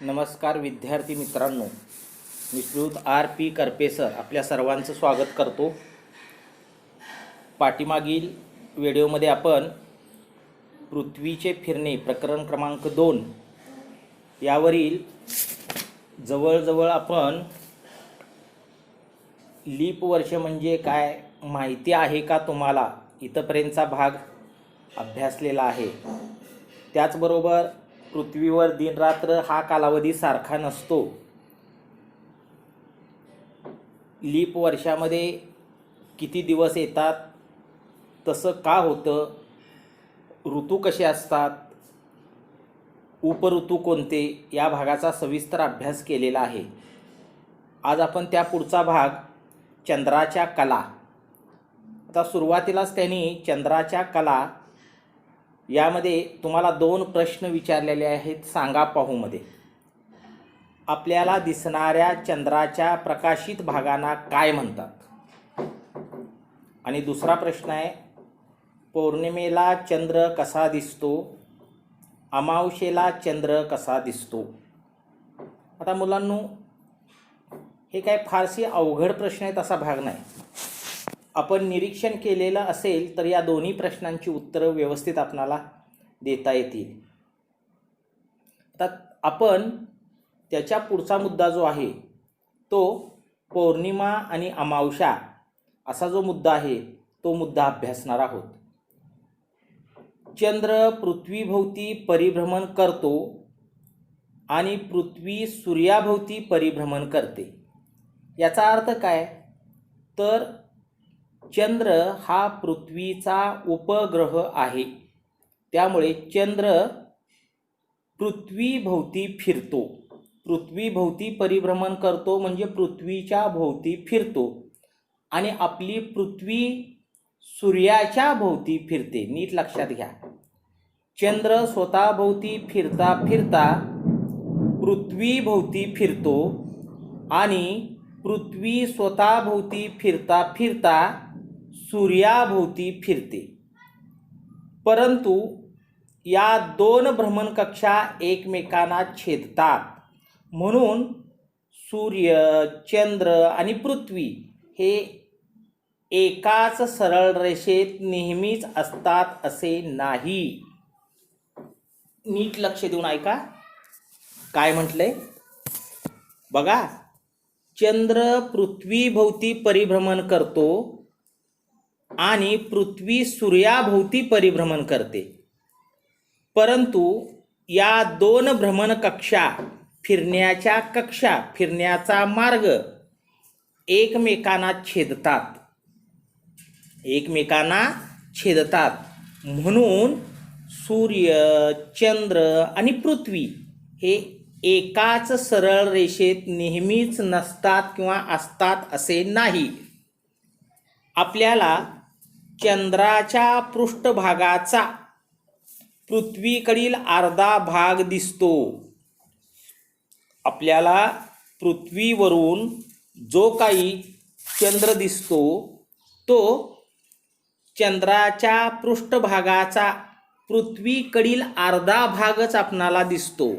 नमस्कार विद्यार्थी मित्रांनो, मी श्रीयुत R.P. करपे सर आपल्या सर्वांचं स्वागत करतो। पाठीमागील व्हिडिओमध्ये आपण पृथ्वीचे फिरणे प्रकरण क्रमांक 2 यावरील जवळजवळ आपण लीप वर्ष म्हणजे काय माहिती आहे का तुम्हाला इथपर्यंतचा भाग अभ्यासलेला आहे। त्याचबरोबर पृथ्वीवर दिनरात्र हा कालावधी सारखा नसतो। लीप वर्षामध्ये किती दिवस येतात, तसं का होतं, ऋतू कसे असतात, उपऋतू कोणते, या भागाचा सविस्तर अभ्यास केलेला आहे। आज आपण त्या पुढचा भाग चंद्राच्या कला। आता सुरुवातीलाच त्यांनी चंद्राच्या कला यामध्ये तुम्हाला 2 प्रश्न विचारलेले आहेत। सांगा पाहू मध्ये आपल्याला दिसणाऱ्या चंद्राच्या प्रकाशित भागांना काय म्हणतात। आणि दुसरा प्रश्न आहे, पौर्णिमेला चंद्र कसा दिसतो, अमावस्येला चंद्र कसा दिसतो। आता मुलांनो, हे काय फारसे अवघड प्रश्न आहेत असा भाग नाही। आपण निरीक्षण केलेलं असेल तर या दोन्ही प्रश्नांची उत्तरं व्यवस्थित आपणाला देता येतील। आता आपण त्याच्या पुढचा मुद्दा जो आहे तो पौर्णिमा आणि अमावस्या असा जो मुद्दा आहे तो मुद्दा अभ्यासणार आहोत। चंद्र पृथ्वीभोवती परिभ्रमण करतो आणि पृथ्वी सूर्याभोवती परिभ्रमण करते। याचा अर्थ काय, तर चंद्र हा पृथ्वीचा उपग्रह आहे, त्यामुळे चंद्र पृथ्वीभोवती फिरतो। पृथ्वीभोवती परिभ्रमण करतो म्हणजे पृथ्वीच्या भोवती फिरतो आणि आपली पृथ्वी सूर्याच्या भोवती फिरते। नीट लक्षात घ्या, चंद्र स्वतःभोवती फिरता फिरता पृथ्वीभोवती फिरतो आणि पृथ्वी स्वतःभोवती फिरता फिरता सूर्याभोवती फिरते। परंतु या 2 भ्रमणकक्षा एकमेकांना छेदतात, म्हणून सूर्य, चंद्र आणि पृथ्वी हे एकाच सरळ रेषेत नेहमीच असतात असे नाही। नीट लक्ष देऊन ऐका काय म्हटलंय बघा। चंद्र पृथ्वीभोवती परिभ्रमण करतो आणि पृथ्वी सूर्याभोवती परिभ्रमण करते, परंतु या 2 भ्रमणकक्षा फिरण्याचा मार्ग एकमेकांना छेदतात, म्हणून सूर्य, चंद्र आणि पृथ्वी हे एकाच सरळ रेषेत नेहमीच नसतात किंवा असतात असे नाही। आपल्याला चंद्राच्या पृष्ठभागाचा पृथ्वीकडील अर्धा भाग दिसतो। आपल्याला पृथ्वीवरून जो काही चंद्र दिसतो तो चंद्राच्या पृष्ठभागाचा पृथ्वीकडील अर्धा भागच आपणाला दिसतो।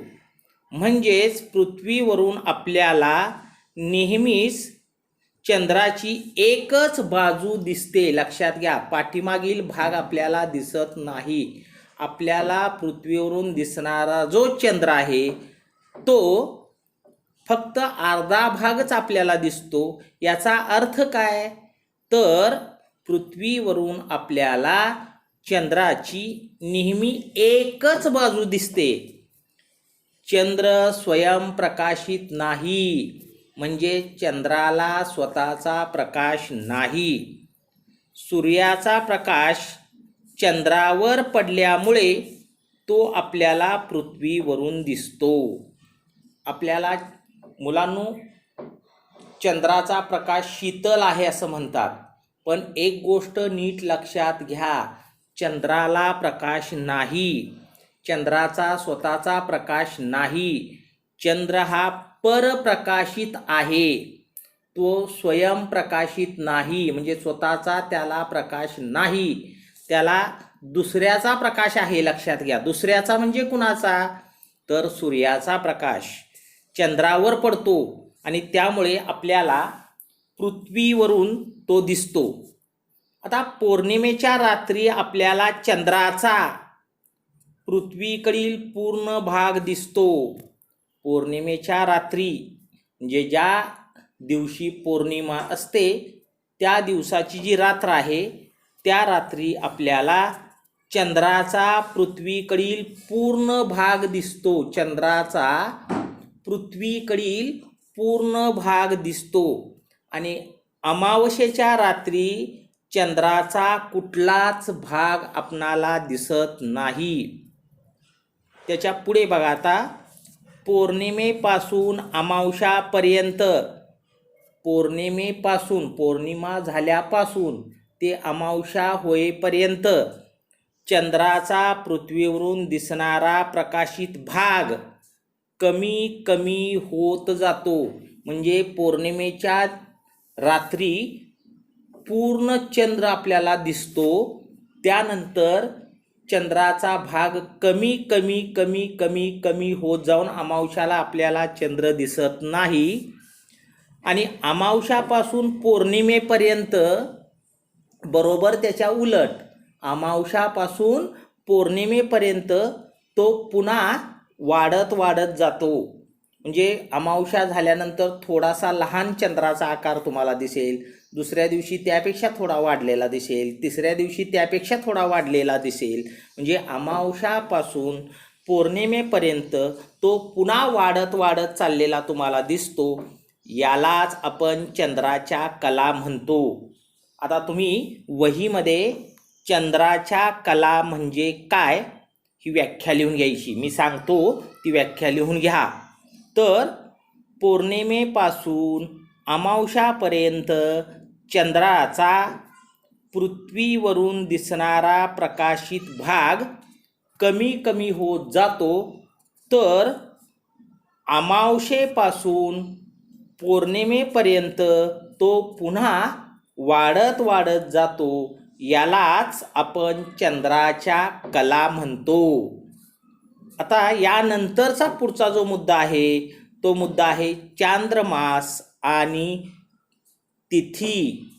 म्हणजेच पृथ्वीवरून आपल्याला नेहमीच चंद्राची एकच बाजू दिसते। लक्षात घ्या, पाठीमागील भाग आपल्याला दिसत नाही। आपल्याला पृथ्वीवरून दिसणारा जो चंद्र आहे तो फक्त अर्धा भागच आपल्याला दिसतो। याचा अर्थ काय, तर पृथ्वीवरून आपल्याला चंद्राची नेहमी एकच बाजू दिसते। चंद्र स्वयंप्रकाशित नाही, म्हणजे चंद्राला स्वतःचा प्रकाश नाही। सूर्याचा प्रकाश चंद्रावर पडल्यामुळे तो आपल्याला पृथ्वीवरून दिसतो। आपल्याला मुलांनो, चंद्राचा प्रकाश शीतल आहे असं म्हणतात, पण एक गोष्ट नीट लक्षात घ्या, चंद्राला प्रकाश नाही, चंद्राचा स्वतःचा प्रकाश नाही। चंद्र हा परप्रकाशित आहे, तो स्वयंप्रकाशित नाही, म्हणजे स्वतःचा त्याला प्रकाश नाही, त्याला दुसऱ्याचा प्रकाश आहे। लक्षात घ्या, दुसऱ्याचा म्हणजे कुणाचा, तर सूर्याचा प्रकाश। चंद्रावर पडतो आणि त्यामुळे आपल्याला पृथ्वीवरून तो दिसतो. आता पौर्णिमेच्या रात्री आपल्याला चंद्राचा पृथ्वीकडील पूर्ण भाग दिसतो. पौर्णिमेच्या रात्री म्हणजे ज्या दिवशी पौर्णिमा असते त्या दिवसाची जी रात्र आहे त्या रात्री आपल्याला चंद्राचा पृथ्वीकडील पूर्ण भाग दिसतो. चंद्राचा पृथ्वीकडील पूर्ण भाग दिसतो आणि अमावस्येच्या रात्री चंद्राचा कुठलाच भाग आपणाला दिसत नाही. त्याच्या पुढे बघा, आता पौर्णिमेपासून अमावस्यापर्यंत, पौर्णिमा झाल्यापासून ते अमावस्या होईपर्यंत चंद्राचा पृथ्वीवरून दिसणारा प्रकाशित भाग कमी कमी होत जातो. म्हणजे पौर्णिमेच्या रात्री पूर्ण चंद्र आपल्याला दिसतो, त्यानंतर चंद्राचा भाग कमी कमी कमी कमी कमी होत जाऊन अमावस्याला आपल्याला चंद्र दिसत नाही. आणि अमावस्यापासून पौर्णिमेपर्यंत बरोबर त्याच्या उलट, अमावस्यापासून पौर्णिमेपर्यंत तो पुन्हा वाढत वाढत जातो. म्हणजे अमावस्या झाल्यानंतर थोडासा लहान चंद्राचा आकार तुम्हाला दिसेल, दुसऱ्या दिवशी त्यापेक्षा थोडा वाढलेला दिसेल, तिसऱ्या दिवशी त्यापेक्षा थोडा वाढलेला दिसेल. म्हणजे अमावस्यापासून पौर्णिमेपर्यंत तो पुन्हा वाढत वाढत चाललेला तुम्हाला दिसतो. यालाच आपण चंद्राच्या कला म्हणतो. आता तुम्ही वहीमध्ये चंद्राच्या कला म्हणजे काय ही व्याख्या लिहून घ्यायची. मी सांगतो ती व्याख्या लिहून घ्या. तर पौर्णिमेपासून अमावस्यापर्यंत चंद्राचा पृथ्वीवरून दिसणारा प्रकाशित भाग कमी कमी होत जातो. तर अमावस्येपासून पौर्णिमेपर्यंत तो पुन्हा वाढत वाढत जातो. यालाच आपण चंद्राच्या कला म्हणतो. आता यानंतरचा पुढचा जो मुद्दा आहे तो मुद्दा आहे चांद्रमास आणि तिथी.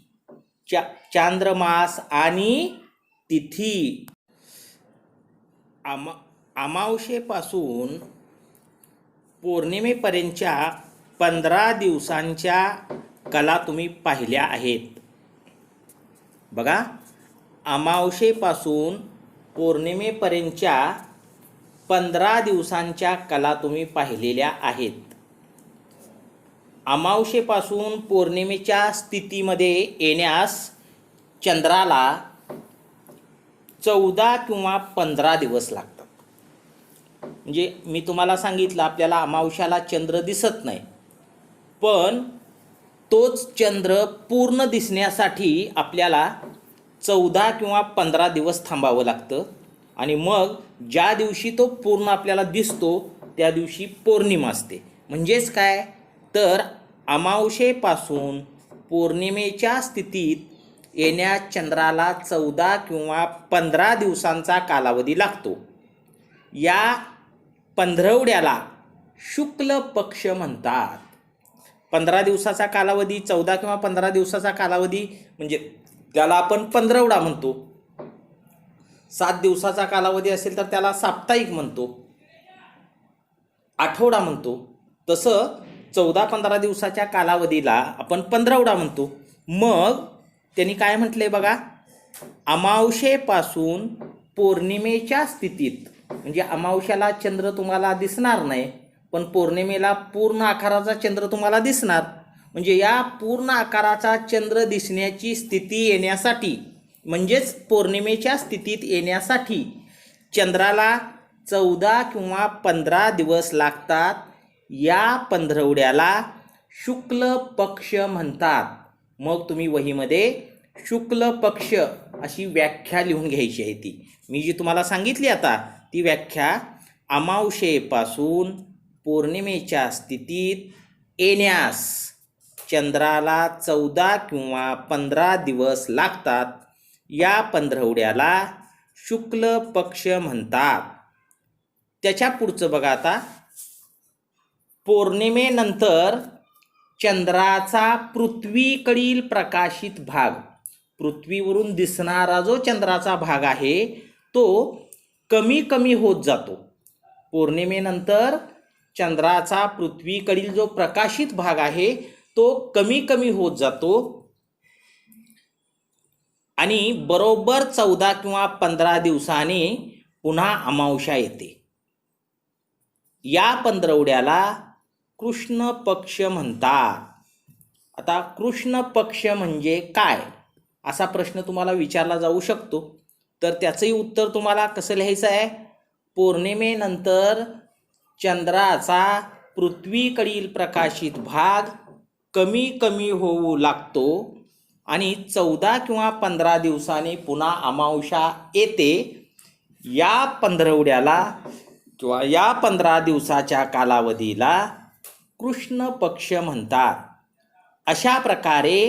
चांद्रमास आणि तिथी. अमावस्येपासून पौर्णिमेपर्यंतच्या 15 दिवसांच्या कला तुम्ही पाहिल्या आहेत. बघा, अमावस्येपासून पौर्णिमेपर्यंतच्या 15 दिवसांच्या कला तुम्ही पाहिलेल्या आहेत. अमावस्येपासून पौर्णिमेच्या स्थितीमध्ये येण्यास चंद्राला 14 किंवा 15 दिवस लागतात. म्हणजे मी तुम्हाला सांगितलं आपल्याला अमावस्याला चंद्र दिसत नाही, पण तोच चंद्र पूर्ण दिसण्यासाठी आपल्याला 14 किंवा 15 दिवस थांबावं लागतं. आणि मग ज्या दिवशी तो पूर्ण आपल्याला दिसतो त्या दिवशी पौर्णिमा असते. म्हणजेच काय, तर अमावस्येपासून पौर्णिमेच्या स्थितीत येण्यास चंद्राला 14 किंवा 15 दिवसांचा कालावधी लागतो. या पंधरवड्याला शुक्ल पक्ष म्हणतात. 15 दिवसाचा कालावधी, 14 किंवा 15 दिवसाचा कालावधी म्हणजे त्याला आपण पंधरवडा म्हणतो. 7 दिवसाचा कालावधी असेल तर त्याला साप्ताहिक म्हणतो, आठवडा म्हणतो. तसं 14-15 दिवसाच्या कालावधीला आपण पंधरवडा म्हणतो. मग त्यांनी काय म्हटलंय बघा, अमावस्येपासून पौर्णिमेच्या स्थितीत, म्हणजे अमावस्याला चंद्र तुम्हाला दिसणार नाही, पण पौर्णिमेला पूर्ण आकाराचा चंद्र तुम्हाला दिसणार. म्हणजे या पूर्ण आकाराचा चंद्र दिसण्याची स्थिती येण्यासाठी, म्हणजेच पौर्णिमेच्या स्थितीत येण्यासाठी चंद्राला 14 किंवा 15 दिवस लागतात. या पंधरवड्याला शुक्ल पक्ष म्हणतात. मग तुम्ही वहीमध्ये शुक्ल पक्ष अशी व्याख्या लिहून घ्यायची आहे. ती मी जी तुम्हाला सांगितली आता ती व्याख्या, अमावस्येपासून पौर्णिमेच्या स्थितीत येण्यास चंद्राला 14 किंवा 15 दिवस लागतात. या पंधरवड्याला शुक्ल पक्ष म्हणतात. त्याच्या पुढचं बघा, आता पौर्णिमेनंतर चंद्राचा पृथ्वीकडील प्रकाशित भाग, पृथ्वीवरून दिसणारा जो चंद्राचा भाग आहे तो कमी कमी होत जातो. पौर्णिमेनंतर चंद्राचा पृथ्वीकडील जो प्रकाशित भाग आहे तो कमी कमी होत जातो आणि बरोबर 14 किंवा 15 दिवसांनी पुन्हा अमावस्या येते. या पंधरवड्याला कृष्ण पक्ष म्हणतात. आता कृष्ण पक्ष म्हणजे काय असा प्रश्न तुम्हाला विचारला जाऊ शकतो. तर त्याचंही उत्तर तुम्हाला कसं लिहायचं आहे, पौर्णिमेनंतर चंद्राचा पृथ्वीकडील प्रकाशित भाग कमी कमी होऊ लागतो आणि 14 किंवा 15 दिवसांनी पुन्हा अमावस्या येते. या पंधरवड्याला किंवा या 15 दिवसाच्या कालावधीला कृष्ण पक्ष म्हणतात. अशा प्रकारे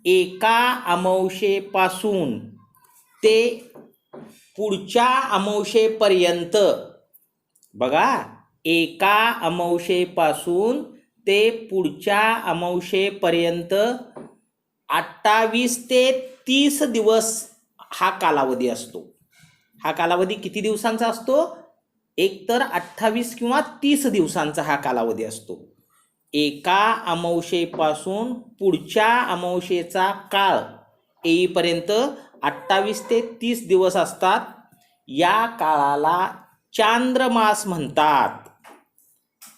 एका अमावस्येपासून ते पुढच्या अमावस्येपर्यंत, बघा, एका अमावस्येपासून ते पुढच्या अमावस्येपर्यंत 28 ते 30 दिवस हा कालावधी असतो. हा कालावधी किती दिवसांचा असतो? एकतर 28 किंवा 30 दिवसांचा हा कालावधी असतो. एका अमावस्येपासून पुढच्या अमावस्येचा काळ येईपर्यंत 28 ते 30 दिवस असतात. या काळाला चांद्रमास म्हणतात.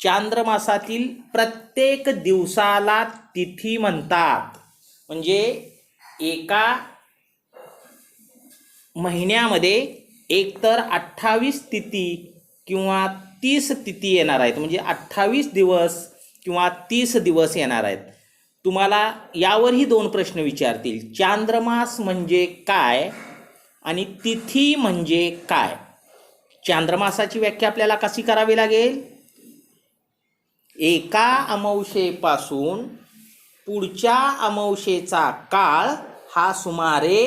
चांद्रमासातील प्रत्येक दिवसाला तिथी म्हणतात. म्हणजे एका महिन्यामध्ये एकतर 28 तिथी किंवा 30 तिथी येणार आहेत. म्हणजे 28 दिवस किंवा 30 दिवस येणार आहेत. तुम्हाला यावरही 2 प्रश्न विचारतील. चांद्रमास म्हणजे काय आणि तिथी म्हणजे काय? चांद्रमासाची व्याख्या आपल्याला कशी करावी लागेल? एका अमावस्येपासून पुढच्या अमावस्येचा काळ हा सुमारे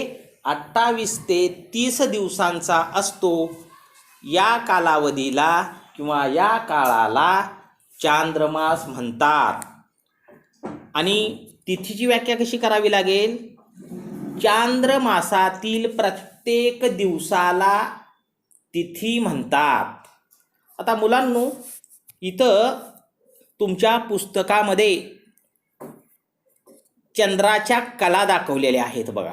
28 ते 30 दिवसांचा असतो. या कालावधीला किंवा या काळाला चांद्रमास म्हणतात. आणि तिथीची व्याख्या कशी करावी लागेल? चांद्रमासातील प्रत्येक दिवसाला तिथी म्हणतात. आता मुलांनो, इथं तुमच्या पुस्तकामध्ये चंद्राच्या कला दाखवलेल्या आहेत बघा.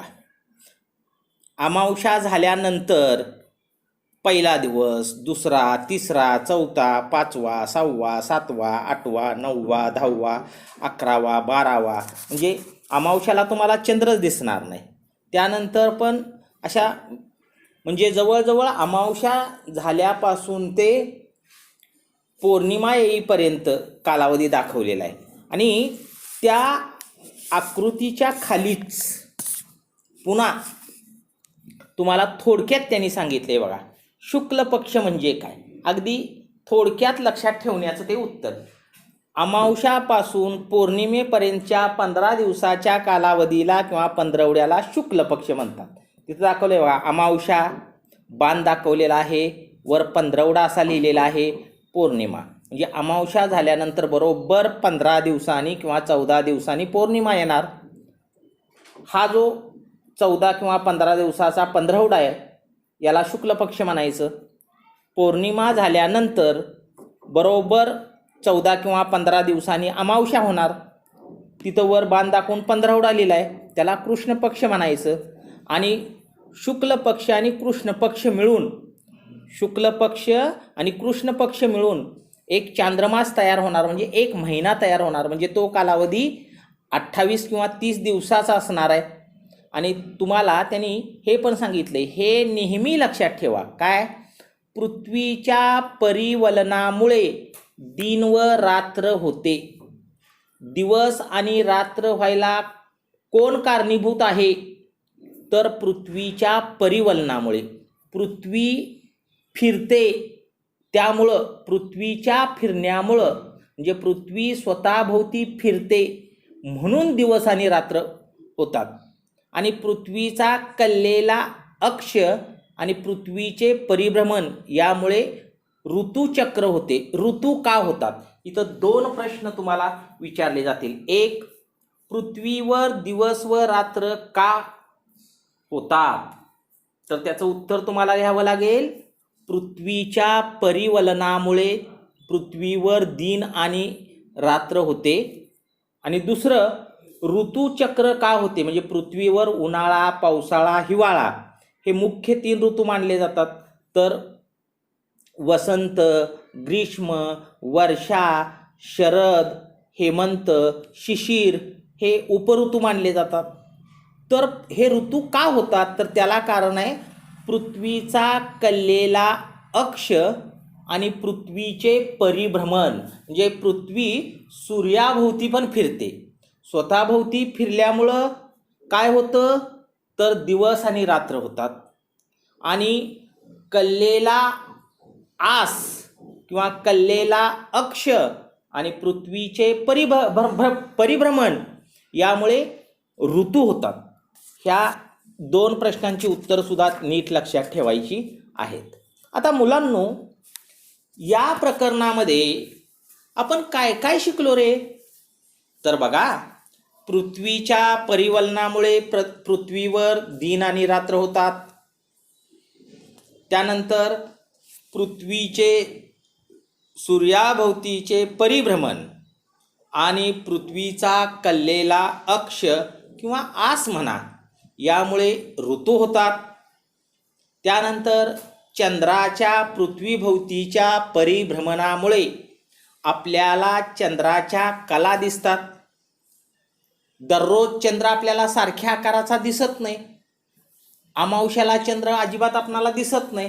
अमावस्या झाल्यानंतर पहिला दिवस, दुसरा, तिसरा, चौथा, 5वा, 6वा, 7वा, 8वा, 9वा, 10वा, 11वा, 12वा, म्हणजे अमावस्याला तुम्हाला चंद्रच दिसणार नाही. त्यानंतर पण अशा म्हणजे जवळजवळ अमावस्या झाल्यापासून ते पौर्णिमा येईपर्यंत कालावधी दाखवलेला आहे. आणि त्या आकृतीच्या खालीच पुन्हा तुम्हाला थोडक्यात त्यांनी सांगितले बघा, शुक्ल पक्ष म्हणजे काय. अगदी थोडक्यात लक्षात ठेवण्याचं ते उत्तर. अमावस्यापासून पौर्णिमेपर्यंतच्या 15 दिवसाच्या कालावधीला किंवा पंधरवड्याला शुक्ल पक्ष म्हणतात. तिथं दाखवले बघा, अमावस्या बाण दाखवलेला आहे, वर पंधरवडा असा लिहिलेला आहे, पौर्णिमा. म्हणजे अमावस्या झाल्यानंतर बरोबर 15 दिवसांनी किंवा 14 दिवसांनी पौर्णिमा येणार. हा जो 14 किंवा 15 दिवसाचा पंधरवडा आहे याला शुक्ल पक्ष म्हणायचं. पौर्णिमा झाल्यानंतर बरोबर 14 किंवा 15 दिवसांनी अमावस्या होणार. तिथं वर बाण दाखवून पंधरवडा लिहिला आहे, त्याला कृष्ण पक्ष म्हणायचं. आणि शुक्ल पक्ष आणि कृष्ण पक्ष मिळून, शुक्ल पक्ष आणि कृष्ण पक्ष मिळून एक चांद्रमास तयार होणार. म्हणजे एक महिना तयार होणार. म्हणजे तो कालावधी 28 किंवा 30 दिवसाचा असणार आहे. आणि तुम्हाला त्यांनी हे पण सांगितले, हे नेहमी लक्षात ठेवा, काय, पृथ्वीच्या परिवलनामुळे दिन व रात्र होते. दिवस आणि रात्र व्हायला कोण कारणीभूत आहे? तर पृथ्वीच्या परिवलनामुळे. पृथ्वी फिरते, त्यामुळं पृथ्वीच्या फिरण्यामुळं, म्हणजे पृथ्वी स्वतःभोवती फिरते म्हणून दिवस आणि रात्र होतात. आणि पृथ्वीचा कललेला अक्ष आणि पृथ्वीचे परिभ्रमण यामुळे ऋतुचक्र होते. ऋतू का होतात इथं 2 प्रश्न तुम्हाला विचारले जातील. एक, पृथ्वीवर दिवस व रात्र का होतात? तर त्याचं उत्तर तुम्हाला लिहावं लागेल, पृथ्वीच्या परिवलनामुळे पृथ्वीवर दिन आणि रात्र होते. आणि दुसरं, ऋतुचक्र का होते? म्हणजे पृथ्वीवर उन्हाळा, पावसाळा, हिवाळा हे मुख्य 3 ऋतू मानले जातात. तर वसंत, ग्रीष्म, वर्षा, शरद, हेमंत, शिशिर हे उपऋतू मानले जातात. तर हे ऋतू का होतात? तर त्याला कारण आहे पृथ्वीचा कललेला अक्ष आणि पृथ्वीचे परिभ्रमण. म्हणजे पृथ्वी सूर्याभोवती पण फिरते. स्वतःभोवती फिरल्यामुळं काय होतं? तर दिवस आणि रात्र होतात. आणि कललेला आस किंवा कललेला अक्ष आणि पृथ्वीचे परिभ्रमण यामुळे ऋतू होतात. ह्या 2 प्रश्नांची उत्तरसुद्धा नीट लक्षात ठेवायची आहेत. आता मुलांनो, या प्रकरणामध्ये आपण काय काय शिकलो रे? तर बघा, पृथ्वीच्या परिवलनामुळे पृथ्वीवर दिन आणि रात्र होतात. त्यानंतर पृथ्वीचे सूर्याभोवतीचे परिभ्रमण आणि पृथ्वीचा कललेला अक्ष किंवा आस म्हणा यामुळे ऋतू होतात. त्यानंतर चंद्राच्या पृथ्वीभोवतीच्या परिभ्रमणामुळे आपल्याला चंद्राच्या कला दिसतात. दररोज चंद्र आपल्याला सारख्या आकाराचा दिसत नाही. अमावस्याला चंद्र अजिबात आपणाला दिसत नाही.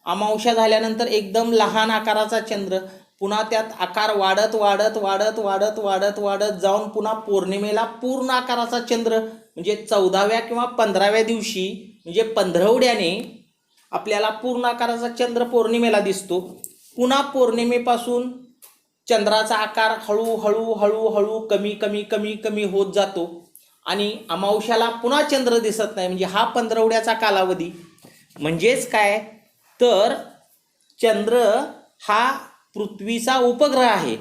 अमावस्या झाल्यानंतर एकदम लहान आकाराचा चंद्र, पुन्हा त्यात आकार वाढत वाढत वाढत वाढत वाढत वाढत जाऊन पुन्हा पौर्णिमेला पूर्ण आकाराचा चंद्र म्हणजे 14व्या किंवा 15व्या दिवशी म्हणजे पंधरवड्याने आपल्याला पूर्ण आकाराचा चंद्र पौर्णिमेला दिसतो. पुन्हा पौर्णिमेपासून चंद्राचा आकार हळूहळू हळूहळू कमी कमी कमी कमी होत जातो आणि अमावस्याला पुन्हा चंद्र दिसत नाही. म्हणजे हा पंधरवड्याचा कालावधी. म्हणजेच काय? तर चंद्र हा पृथ्वीचा उपग्रह आहे.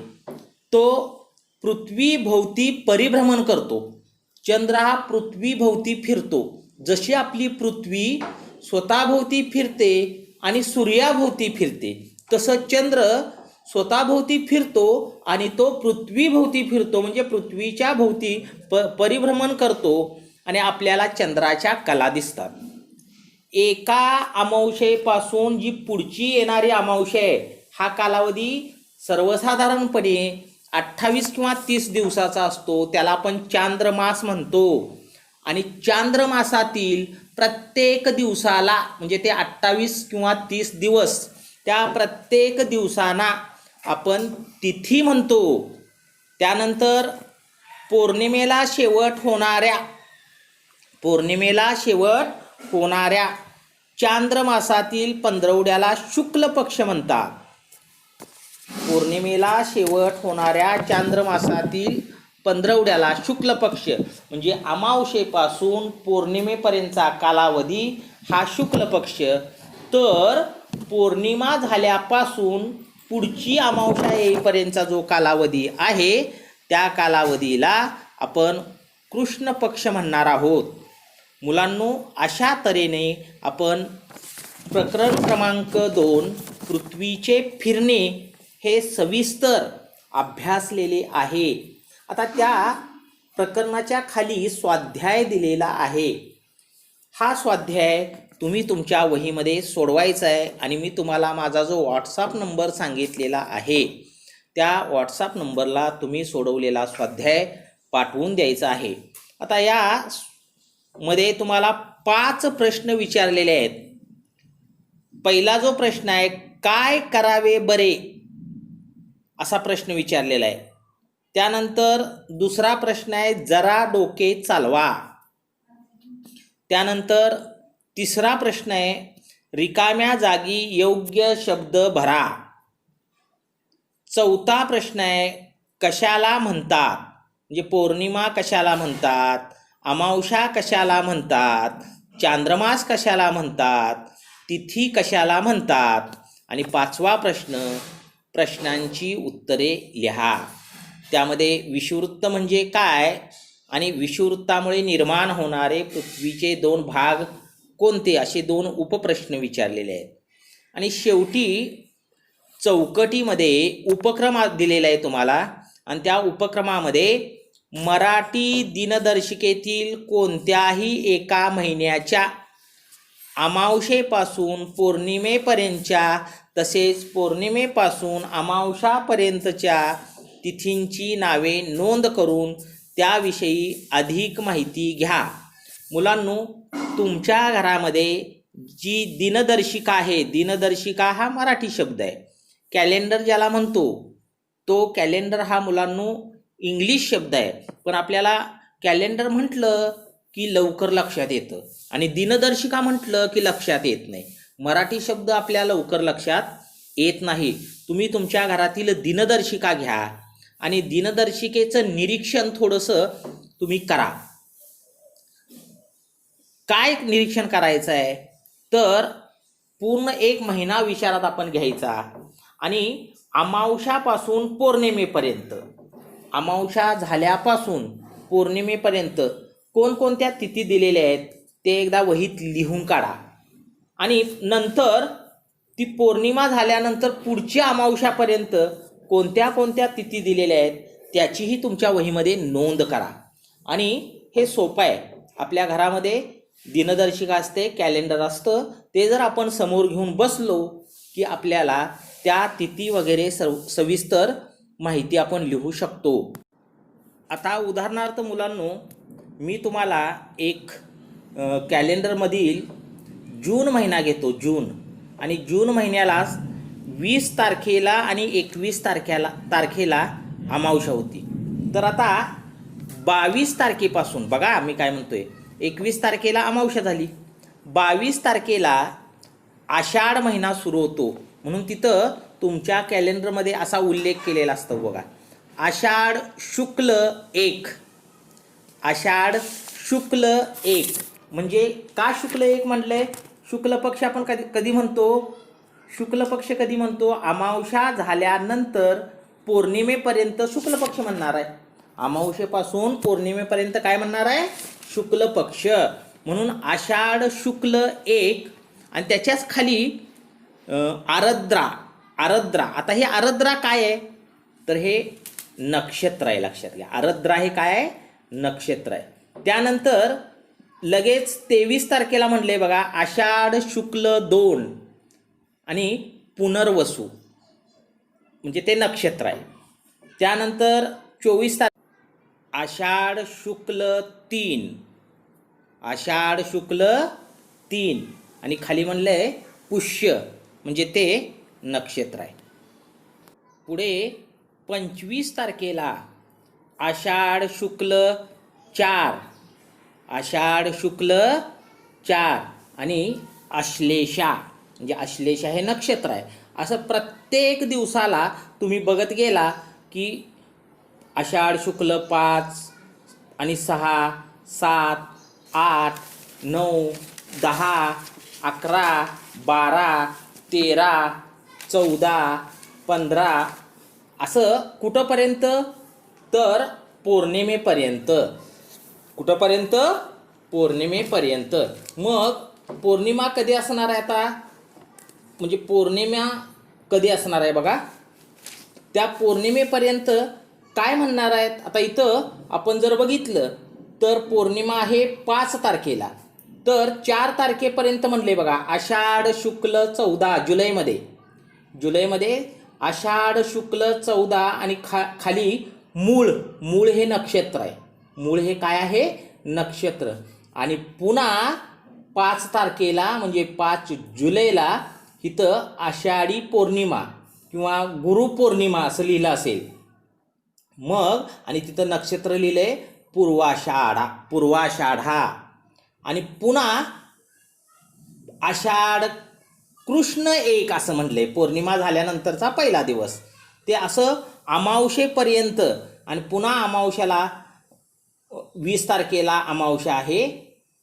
तो पृथ्वीभोवती परिभ्रमण करतो. चंद्र हा पृथ्वीभोवती फिरतो. जशी आपली पृथ्वी स्वतःभोवती फिरते आणि सूर्याभोवती फिरते, तसं चंद्र स्वतःभोवती फिरतो आणि तो पृथ्वीभोवती फिरतो. म्हणजे पृथ्वीच्या भोवती परिभ्रमण करतो आणि आपल्याला चंद्राच्या कला दिसतात. एका अमावस्येपासून जी पुढची येणारी अमावस्या आहे, हा कालावधी सर्वसाधारणपणे 28 किंवा 30 दिवसाचा असतो. त्याला आपण चांद्रमास म्हणतो. आणि चांद्रमासातील प्रत्येक दिवसाला म्हणजे ते 28 किंवा 30 दिवस, त्या प्रत्येक दिवसांना आपण तिथी म्हणतो. त्यानंतर पौर्णिमेला शेवट होणाऱ्या चांद्रमासातील पंधरवड्याला शुक्ल पक्ष म्हणतात. पौर्णिमेला शेवट होणाऱ्या चांद्रमासातील पंधरवड्याला शुक्ल पक्ष म्हणजे अमावस्येपासून पौर्णिमेपर्यंतचा कालावधी हा शुक्ल पक्ष. तर पौर्णिमा झाल्यापासून पुढची अमावस्या येईपर्यंतचा जो कालावधी आहे, त्या कालावधीला आपण कृष्ण पक्ष म्हणणार आहोत. मुलांनो, अशा तऱ्हेने आपण प्रकरण क्रमांक 2 पृथ्वीचे फिरणे हे सविस्तर अभ्यासलेले आहे. आता त्या प्रकरणाच्या खाली स्वाध्याय दिलेला आहे. हा स्वाध्याय तुम्ही तुमच्या वहीमध्ये सोडवायचा आहे आणि मी तुम्हाला माझा जो व्हॉट्सअप नंबर सांगितलेला आहे, त्या व्हॉट्सअप नंबरला तुम्ही सोडवलेला स्वाध्याय पाठवून द्यायचा आहे. आता यामध्ये तुम्हाला 5 प्रश्न विचारलेले आहेत. पहिला जो प्रश्न आहे, काय करावे बरे, असा प्रश्न विचारलेला आहे. त्यानंतर दुसरा प्रश्न आहे, जरा डोके चालवा. त्यानंतर तिसरा प्रश्न आहे, रिकाम्या जागी योग्य शब्द भरा. चौथा प्रश्न आहे, कशाला म्हणतात, म्हणजे पौर्णिमा कशाला म्हणतात, अमावस्या कशाला म्हणतात, चांद्रमास कशाला म्हणतात, तिथी कशाला म्हणतात. आणि 5वा प्रश्न, प्रश्नांची उत्तरे लिहा. त्यामध्ये विषुववृत्त म्हणजे काय आणि विषुववृत्तामुळे निर्माण होणारे पृथ्वीचे 2 भाग कोणते असे 2 उपप्रश्न विचारलेले आहेत. आणि शेवटी चौकटीमध्ये उपक्रम दिलेला आहे तुम्हाला आणि त्या उपक्रमामध्ये मराठी दिनदर्शिकेतील कोणत्याही एका महिन्याच्या अमावस्येपासून पौर्णिमेपर्यंतच्या तसेच पौर्णिमेपासून अमावस्यापर्यंतच्या तिथींची नावे नोंद करून त्याविषयी अधिक माहिती घ्या. मुलांनो, तुमच्या घरामध्ये जी दिनदर्शिका आहे, दिनदर्शिका हा मराठी शब्द आहे. कॅलेंडर ज्याला म्हणतो तो कॅलेंडर हा मुलांनो इंग्लिश शब्द आहे, पण आपल्याला कॅलेंडर म्हटलं की लवकर लक्षात येतं आणि दिनदर्शिका म्हटलं की लक्षात येत नाही. मराठी शब्द आपल्या लवकर लक्षात येत नाही. तुम्ही तुमच्या घरातील दिनदर्शिका घ्या आणि दिनदर्शिकेचं निरीक्षण थोडंसं तुम्ही करा. काय निरीक्षण करायचं आहे तर पूर्ण 1 महिना विचारात आपण घ्यायचा आणि अमावस्यापासून पौर्णिमेपर्यंत, अमावस्या झाल्यापासून पौर्णिमेपर्यंत कोणकोणत्या तिथी दिलेल्या आहेत ते एकदा वहीत लिहून काढा. आणि नंतर ती पौर्णिमा झाल्यानंतर पुढच्या अमावस्यापर्यंत कोणत्या कोणत्या तिथी दिलेल्या आहेत त्याचीही तुमच्या वहीमध्ये नोंद करा. आणि हे सोपं आहे. आपल्या घरामध्ये दिनदर्शिका असते, कॅलेंडर असतं, ते जर आपण समोर घेऊन बसलो की आपल्याला त्या तिथी वगैरे सविस्तर माहिती आपण लिहू शकतो. आता उदाहरणार्थ मुलांनो, मी तुम्हाला एक कॅलेंडरमधील जून महिना घेतो, जून, आणि जून महिन्यालाच 20 तारखेला आणि 21 तारखेला अमावस्या होती. तर आता 22 तारखेपासून बघा मी काय म्हणतोय, 21 तारखेला अमावस्या झाली, 22 तारखेला आषाढ महिना सुरू होतो. म्हणून तिथं तुमच्या कॅलेंडरमध्ये असा उल्लेख केलेला असतो बघा, आषाढ शुक्ल 1, आषाढ शुक्ल 1. म्हणजे का शुक्ल 1 म्हटलंय? शुक्ल पक्ष आपण कधी म्हणतो? शुक्ल पक्ष कधी म्हणतो? अमावस्या झाल्यानंतर पौर्णिमेपर्यंत शुक्ल पक्ष म्हणणार आहे. अमावस्येपासून पौर्णिमेपर्यंत काय म्हणणार आहे? शुक्ल पक्ष. म्हणून आषाढ शुक्ल 1 आणि त्याच्याच खाली आरद्रा. आरद्रा, आता हे आरद्रा काय आहे तर हे नक्षत्र आहे, लक्षात घ्या. आरद्रा हे काय आहे? नक्षत्र आहे. त्यानंतर लगेच 23 तारखेला म्हणले बघा, आषाढ शुक्ल 2 आणि पुनर्वसू, म्हणजे ते नक्षत्र आहे. त्यानंतर 24 आषाढ शुक्ल 3, आषाढ शुक्ल 3 आणि खाली म्हणलंय पुष्य, म्हणजे ते नक्षत्र आहे. पुढे 25 तारखेला आषाढ शुक्ल 4, आषाढ शुक्ल 4 आणि आश्लेषा, म्हणजे आश्लेषा हे नक्षत्र आहे. असं प्रत्येक दिवसाला तुम्ही बघत गेला की आषाढ शुक्ल 5 आणि 6, 7, 8, 9, 10, 11, 12, 13, 14, 15 असं कुठंपर्यंत तर पौर्णिमेपर्यंत. कुठंपर्यंत? पौर्णिमेपर्यंत. मग पौर्णिमा कधी असणार आहे आता? म्हणजे पौर्णिमा कधी असणार आहे बघा, त्या पौर्णिमेपर्यंत काय म्हणणार आहेत? आता इथं आपण जर बघितलं तर पौर्णिमा आहे 5 तारखेला, तर 4 तारखेपर्यंत म्हणले बघा आषाढ शुक्ल 14. जुलैमध्ये आषाढ शुक्ल 14 आणि खाली मूळ. मूळ हे नक्षत्र आहे. मूळ हे काय आहे? नक्षत्र. आणि पुन्हा 5 तारखेला म्हणजे 5 जुलैला इथं आषाढी पौर्णिमा किंवा गुरुपौर्णिमा असं लिहिलं असेल. मग आणि तिथं नक्षत्र लिहिलंय पूर्वाषाढा. आणि पुन्हा आषाढ कृष्ण 1 असं म्हटलंय, पौर्णिमा झाल्यानंतरचा पहिला दिवस. ते असं अमावस्येपर्यंत. आणि पुन्हा अमावस्याला 20 तारखेला अमावस्या आहे,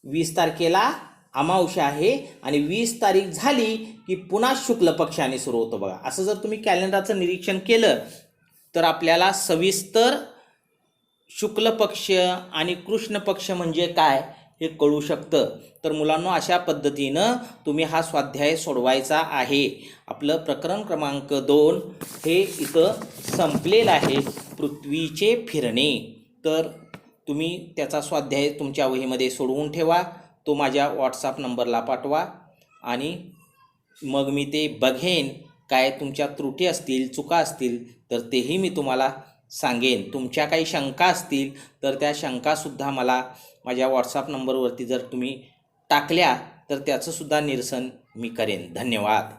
20 तारखेला अमावस्या आहे आणि 20 तारीख झाली की पुन्हा शुक्ल पक्षाने सुरू होतो बघा. असं जर तुम्ही कॅलेंडरचं निरीक्षण केलं तर आपल्याला सविस्तर शुक्ल पक्ष आणि कृष्ण पक्ष म्हणजे काय हे कळू शकतं. तर मुलांनो, अशा पद्धतीनं तुम्ही हा स्वाध्याय सोडवायचा आहे. आपलं प्रकरण क्रमांक 2 हे इथं संपलेलं आहे, पृथ्वीचे फिरणे. तर तुम्ही त्याचा स्वाध्याय तुमच्या वहीमध्ये सोडवून ठेवा, तो माझ्या व्हॉट्सअप नंबरला पाठवा आणि मग मी ते बघेन. काय तुमच्या त्रुटी असतील, चुका असतील तर तेही मी तुम्हाला सांगेन. तुमच्या काही शंका असतील तर त्या शंकासुद्धा मला माझ्या व्हॉट्सअप नंबरवरती जर तुम्ही टाकल्या तर त्याचंसुद्धा निरसन मी करेन. धन्यवाद.